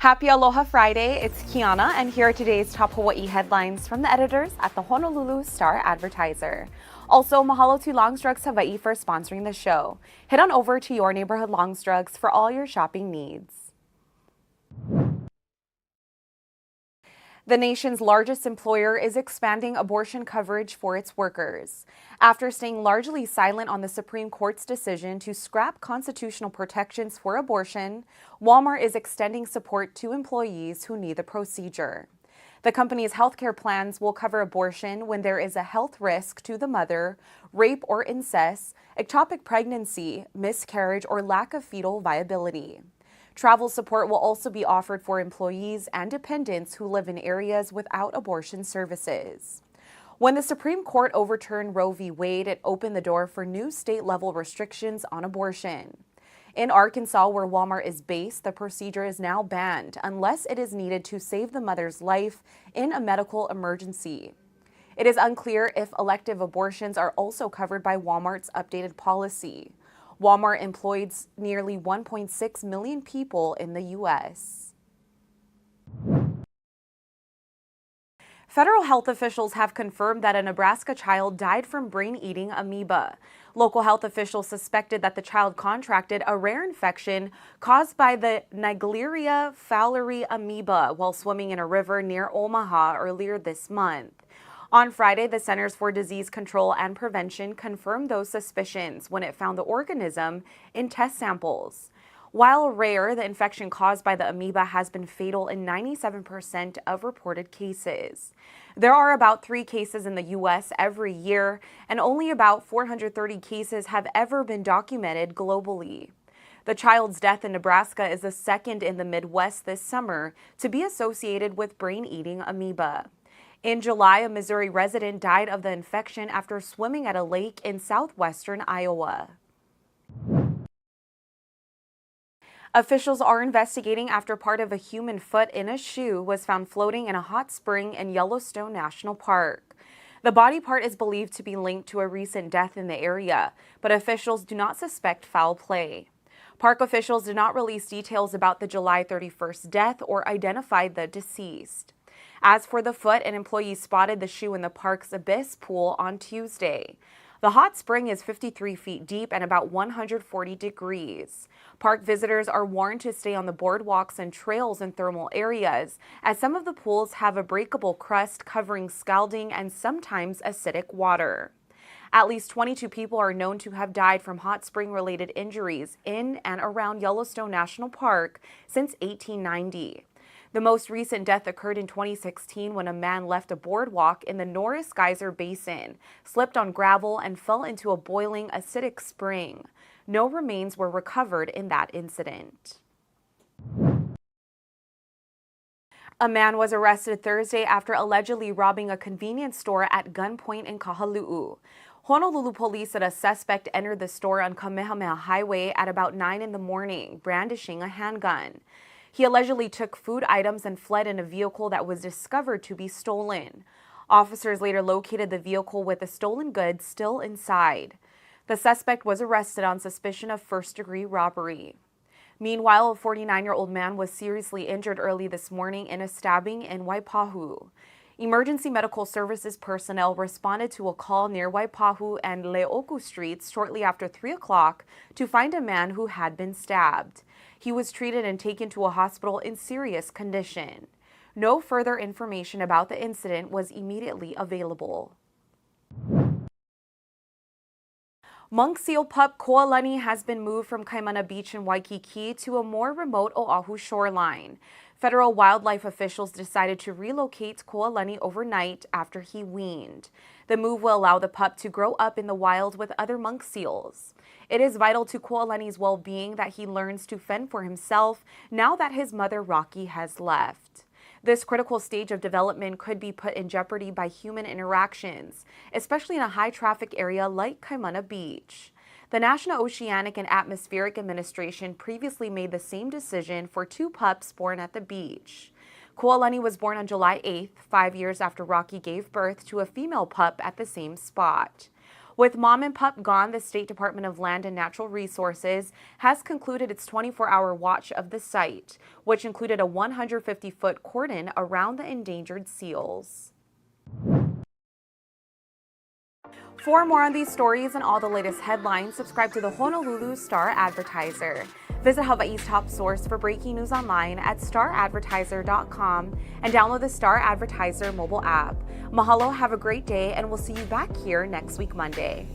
Happy Aloha Friday, it's Kiana, and here are today's top Hawaii headlines from the editors at the Honolulu Star-Advertiser. Also, mahalo to Longs Drugs Hawaii for sponsoring the show. Head on over to your neighborhood Longs Drugs for all your shopping needs. The nation's largest employer is expanding abortion coverage for its workers. After staying largely silent on the Supreme Court's decision to scrap constitutional protections for abortion, Walmart is extending support to employees who need the procedure. The company's healthcare plans will cover abortion when there is a health risk to the mother, rape or incest, ectopic pregnancy, miscarriage, or lack of fetal viability. Travel support will also be offered for employees and dependents who live in areas without abortion services. When the Supreme Court overturned Roe v. Wade, it opened the door for new state-level restrictions on abortion. In Arkansas, where Walmart is based, the procedure is now banned unless it is needed to save the mother's life in a medical emergency. It is unclear if elective abortions are also covered by Walmart's updated policy. Walmart employs nearly 1.6 million people in the U.S. Federal health officials have confirmed that a Nebraska child died from brain-eating amoeba. Local health officials suspected that the child contracted a rare infection caused by the Naegleria fowleri amoeba while swimming in a river near Omaha earlier this month. On Friday, the Centers for Disease Control and Prevention confirmed those suspicions when it found the organism in test samples. While rare, the infection caused by the amoeba has been fatal in 97% of reported cases. There are about 3 cases in the U.S. every year, and only about 430 cases have ever been documented globally. The child's death in Nebraska is the second in the Midwest this summer to be associated with brain-eating amoeba. In July, a Missouri resident died of the infection after swimming at a lake in southwestern Iowa. Officials are investigating after part of a human foot in a shoe was found floating in a hot spring in Yellowstone National Park. The body part is believed to be linked to a recent death in the area, but officials do not suspect foul play. Park officials did not release details about the July 31st death or identify the deceased. As for the foot, an employee spotted the shoe in the park's Abyss pool on Tuesday. The hot spring is 53 feet deep and about 140 degrees. Park visitors are warned to stay on the boardwalks and trails in thermal areas, as some of the pools have a breakable crust covering scalding and sometimes acidic water. At least 22 people are known to have died from hot spring-related injuries in and around Yellowstone National Park since 1890. The most recent death occurred in 2016 when a man left a boardwalk in the Norris Geyser Basin, slipped on gravel, and fell into a boiling acidic spring. No remains were recovered in that incident. A man was arrested Thursday after allegedly robbing a convenience store at gunpoint in Kahaluu. Honolulu police said a suspect entered the store on Kamehameha Highway at about 9 in the morning, brandishing a handgun. He allegedly took food items and fled in a vehicle that was discovered to be stolen. Officers later located the vehicle with the stolen goods still inside. The suspect was arrested on suspicion of first-degree robbery. Meanwhile, a 49-year-old man was seriously injured early this morning in a stabbing in Waipahu. Emergency medical services personnel responded to a call near Waipahu and Leoku Streets shortly after 3 o'clock to find a man who had been stabbed. He was treated and taken to a hospital in serious condition. No further information about the incident was immediately available. Monk Seal Pup Koalani has been moved from Kaimana Beach in Waikiki to a more remote Oahu shoreline. Federal wildlife officials decided to relocate Koalani overnight after he weaned. The move will allow the pup to grow up in the wild with other monk seals. It is vital to Koalani's well-being that he learns to fend for himself now that his mother Rocky has left. This critical stage of development could be put in jeopardy by human interactions, especially in a high-traffic area like Kaimana Beach. The National Oceanic and Atmospheric Administration previously made the same decision for 2 pups born at the beach. Koalani was born on July 8th, 5 years after Rocky gave birth to a female pup at the same spot. With mom and pup gone, the State Department of Land and Natural Resources has concluded its 24-hour watch of the site, which included a 150-foot cordon around the endangered seals. For more on these stories and all the latest headlines, subscribe to the Honolulu Star-Advertiser. Visit Hawaii's top source for breaking news online at staradvertiser.com and download the Star-Advertiser mobile app. Mahalo, have a great day, and we'll see you back here next week Monday.